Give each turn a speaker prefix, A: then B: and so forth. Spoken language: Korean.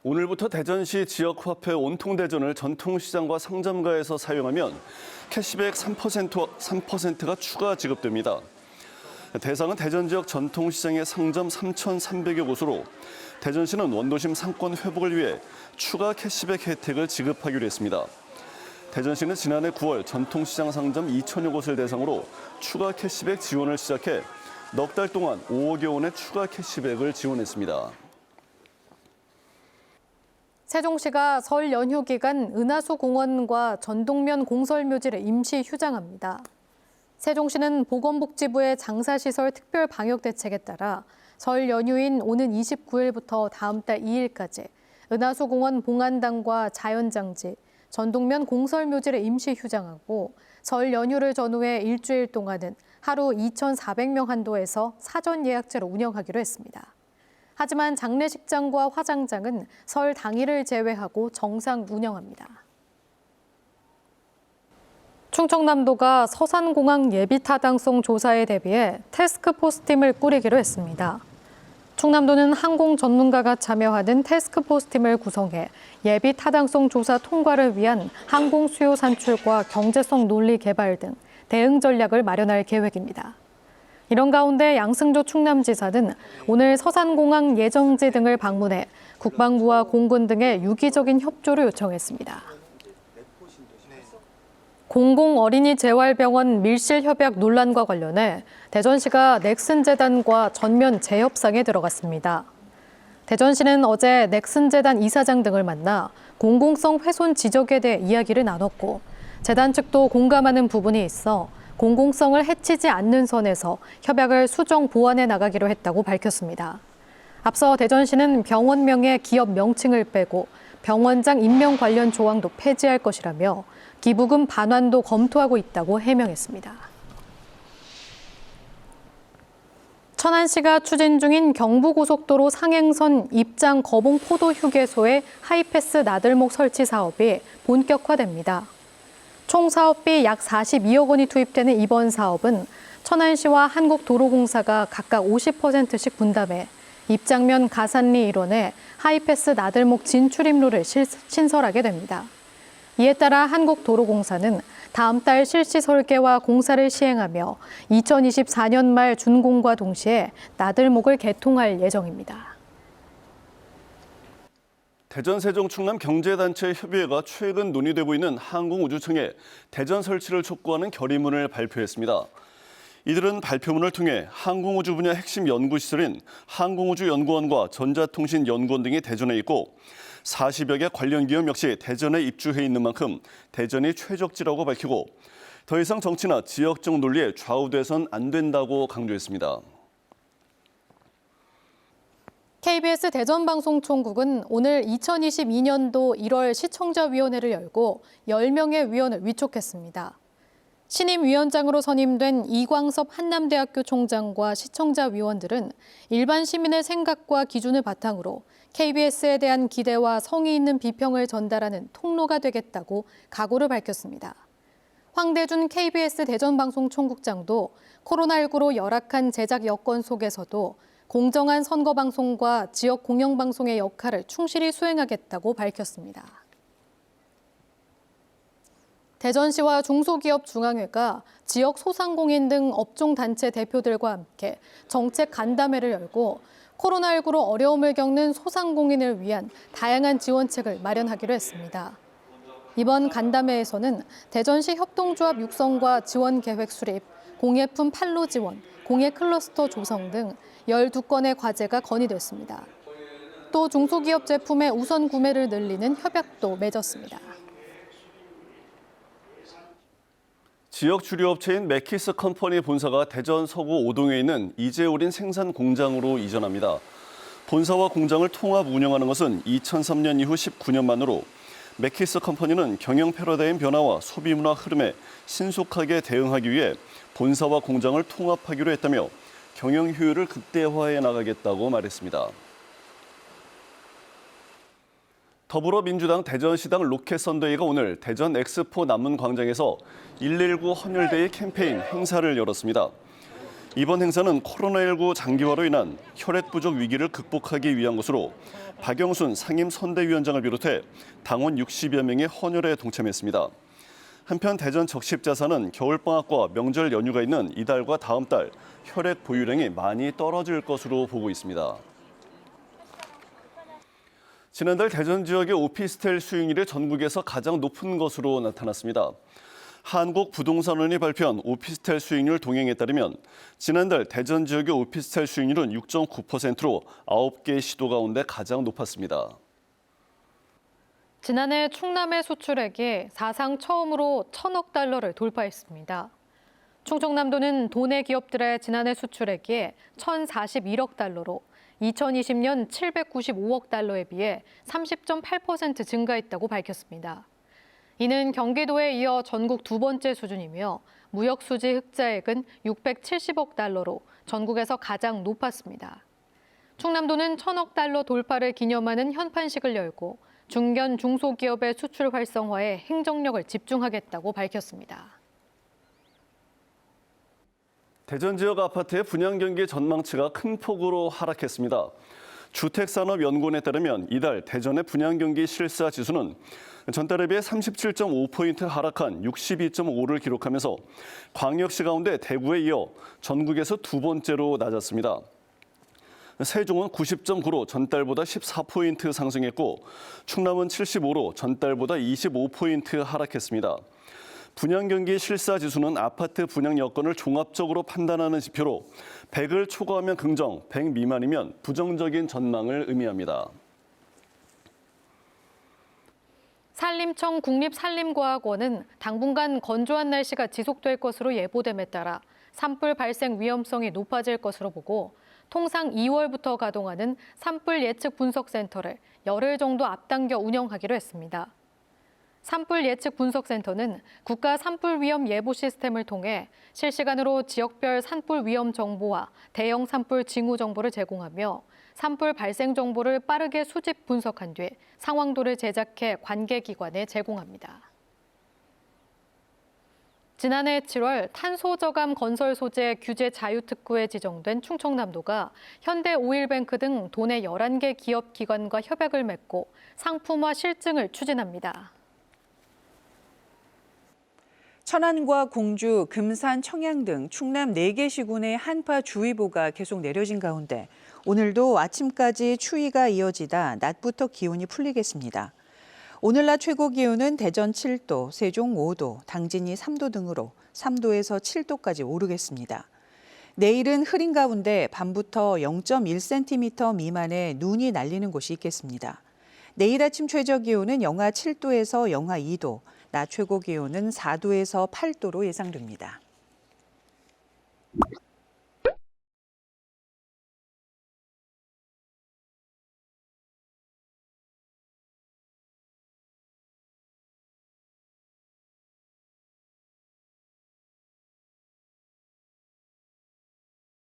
A: 오늘부터 대전시 지역화폐 온통대전을 전통시장과 상점가에서 사용하면 캐시백 3%가 추가 지급됩니다. 대상은 대전 지역 전통시장의 상점 3,300여 곳으로 대전시는 원도심 상권 회복을 위해 추가 캐시백 혜택을 지급하기로 했습니다. 대전시는 지난해 9월 전통시장 상점 2,000여 곳을 대상으로 추가 캐시백 지원을 시작해 넉 달 동안 5억여 원의 추가 캐시백을 지원했습니다.
B: 세종시가 설 연휴 기간 은하수 공원과 전동면 공설묘지를 임시 휴장합니다. 세종시는 보건복지부의 장사시설 특별방역대책에 따라 설 연휴인 오는 29일부터 다음 달 2일까지 은하수 공원 봉안당과 자연장지, 전동면 공설묘지를 임시 휴장하고 설 연휴를 전후해 일주일 동안은 하루 2,400명 한도에서 사전 예약제로 운영하기로 했습니다. 하지만 장례식장과 화장장은 설 당일을 제외하고 정상 운영합니다. 충청남도가 서산공항 예비타당성 조사에 대비해 태스크포스팀을 꾸리기로 했습니다. 충남도는 항공 전문가가 참여하는 태스크포스팀을 구성해 예비타당성 조사 통과를 위한 항공 수요 산출과 경제성 논리 개발 등 대응 전략을 마련할 계획입니다. 이런 가운데 양승조 충남지사는 오늘 서산공항 예정지 등을 방문해 국방부와 공군 등의 유기적인 협조를 요청했습니다. 공공어린이재활병원 밀실협약 논란과 관련해 대전시가 넥슨재단과 전면 재협상에 들어갔습니다. 대전시는 어제 넥슨재단 이사장 등을 만나 공공성 훼손 지적에 대해 이야기를 나눴고 재단 측도 공감하는 부분이 있어 공공성을 해치지 않는 선에서 협약을 수정 보완해 나가기로 했다고 밝혔습니다. 앞서 대전시는 병원명의 기업 명칭을 빼고 병원장 임명 관련 조항도 폐지할 것이라며 기부금 반환도 검토하고 있다고 해명했습니다. 천안시가 추진 중인 경부고속도로 상행선 입장 거봉 포도 휴게소의 하이패스 나들목 설치 사업이 본격화됩니다. 총 사업비 약 42억 원이 투입되는 이번 사업은 천안시와 한국도로공사가 각각 50%씩 분담해 입장면 가산리 일원에 하이패스 나들목 진출입로를 신설하게 됩니다. 이에 따라 한국도로공사는 다음 달 실시 설계와 공사를 시행하며 2024년 말 준공과 동시에 나들목을 개통할 예정입니다.
A: 대전, 세종, 충남 경제단체 협의회가 최근 논의되고 있는 항공우주청에 대전 설치를 촉구하는 결의문을 발표했습니다. 이들은 발표문을 통해 항공우주 분야 핵심 연구시설인 항공우주연구원과 전자통신연구원 등이 대전에 있고 40여 개 관련 기업 역시 대전에 입주해 있는 만큼 대전이 최적지라고 밝히고 더 이상 정치나 지역적 논리에 좌우돼선 안 된다고 강조했습니다.
B: KBS 대전방송총국은 오늘 2022년도 1월 시청자위원회를 열고 10명의 위원을 위촉했습니다. 신임위원장으로 선임된 이광섭 한남대학교 총장과 시청자위원들은 일반 시민의 생각과 기준을 바탕으로 KBS에 대한 기대와 성의 있는 비평을 전달하는 통로가 되겠다고 각오를 밝혔습니다. 황대준 KBS 대전방송총국장도 코로나19로 열악한 제작 여건 속에서도 공정한 선거방송과 지역 공영방송의 역할을 충실히 수행하겠다고 밝혔습니다. 대전시와 중소기업중앙회가 지역 소상공인 등 업종단체 대표들과 함께 정책 간담회를 열고 코로나19로 어려움을 겪는 소상공인을 위한 다양한 지원책을 마련하기로 했습니다. 이번 간담회에서는 대전시 협동조합 육성과 지원 계획 수립, 공예품 판로 지원, 공예 클러스터 조성 등 12건의 과제가 건의됐습니다. 또 중소기업 제품의 우선 구매를 늘리는 협약도 맺었습니다.
A: 지역 주류업체인 맥키스 컴퍼니 본사가 대전 서구 오동에 있는 이재우린 생산 공장으로 이전합니다. 본사와 공장을 통합 운영하는 것은 2003년 이후 19년 만으로 맥키스 컴퍼니는 경영 패러다임 변화와 소비 문화 흐름에 신속하게 대응하기 위해 본사와 공장을 통합하기로 했다며 경영 효율을 극대화해 나가겠다고 말했습니다. 더불어민주당 대전시당 로켓선대위가 오늘 대전 엑스포 남문광장에서 119 헌혈대의 캠페인 행사를 열었습니다. 이번 행사는 코로나19 장기화로 인한 혈액 부족 위기를 극복하기 위한 것으로 박영순 상임선대위원장을 비롯해 당원 60여 명이 헌혈에 동참했습니다. 한편 대전 적십자사는 겨울방학과 명절 연휴가 있는 이달과 다음 달 혈액 보유량이 많이 떨어질 것으로 보고 있습니다. 지난달 대전 지역의 오피스텔 수익률이 전국에서 가장 높은 것으로 나타났습니다. 한국부동산원이 발표한 오피스텔 수익률 동향에 따르면 지난달 대전 지역의 오피스텔 수익률은 6.9%로 9개 시도 가운데 가장 높았습니다.
B: 지난해 충남의 수출액이 사상 처음으로 1,000억 달러를 돌파했습니다. 충청남도는 도내 기업들의 지난해 수출액이 1,041억 달러로 2020년 795억 달러에 비해 30.8% 증가했다고 밝혔습니다. 이는 경기도에 이어 전국 두 번째 수준이며 무역 수지 흑자액은 670억 달러로 전국에서 가장 높았습니다. 충남도는 1,000억 달러 돌파를 기념하는 현판식을 열고 중견 중소기업의 수출 활성화에 행정력을 집중하겠다고 밝혔습니다.
A: 대전 지역 아파트의 분양 경기 전망치가 큰 폭으로 하락했습니다. 주택산업연구원에 따르면 이달 대전의 분양 경기 실사 지수는 전달에 비해 37.5포인트 하락한 62.5를 기록하면서 광역시 가운데 대구에 이어 전국에서 두 번째로 낮았습니다. 세종은 90.9로 전달보다 14포인트 상승했고 충남은 75로 전달보다 25포인트 하락했습니다. 분양 경기 실사 지수는 아파트 분양 여건을 종합적으로 판단하는 지표로 100을 초과하면 긍정, 100 미만이면 부정적인 전망을 의미합니다.
B: 산림청 국립산림과학원은 당분간 건조한 날씨가 지속될 것으로 예보됨에 따라 산불 발생 위험성이 높아질 것으로 보고 통상 2월부터 가동하는 산불 예측 분석센터를 열흘 정도 앞당겨 운영하기로 했습니다. 산불 예측 분석센터는 국가 산불 위험 예보 시스템을 통해 실시간으로 지역별 산불 위험 정보와 대형 산불 징후 정보를 제공하며 산불 발생 정보를 빠르게 수집 분석한 뒤 상황도를 제작해 관계기관에 제공합니다. 지난해 7월 탄소 저감 건설 소재 규제 자유특구에 지정된 충청남도가 현대오일뱅크 등 도내 11개 기업 기관과 협약을 맺고 상품화 실증을 추진합니다.
C: 천안과 공주, 금산, 청양 등 충남 4개 시군의 한파주의보가 계속 내려진 가운데 오늘도 아침까지 추위가 이어지다 낮부터 기온이 풀리겠습니다. 오늘 낮 최고 기온은 대전 7도, 세종 5도, 당진이 3도 등으로 3도에서 7도까지 오르겠습니다. 내일은 흐린 가운데 밤부터 0.1cm 미만의 눈이 날리는 곳이 있겠습니다. 내일 아침 최저 기온은 영하 7도에서 영하 2도, 낮 최고 기온은 4도에서 8도로 예상됩니다.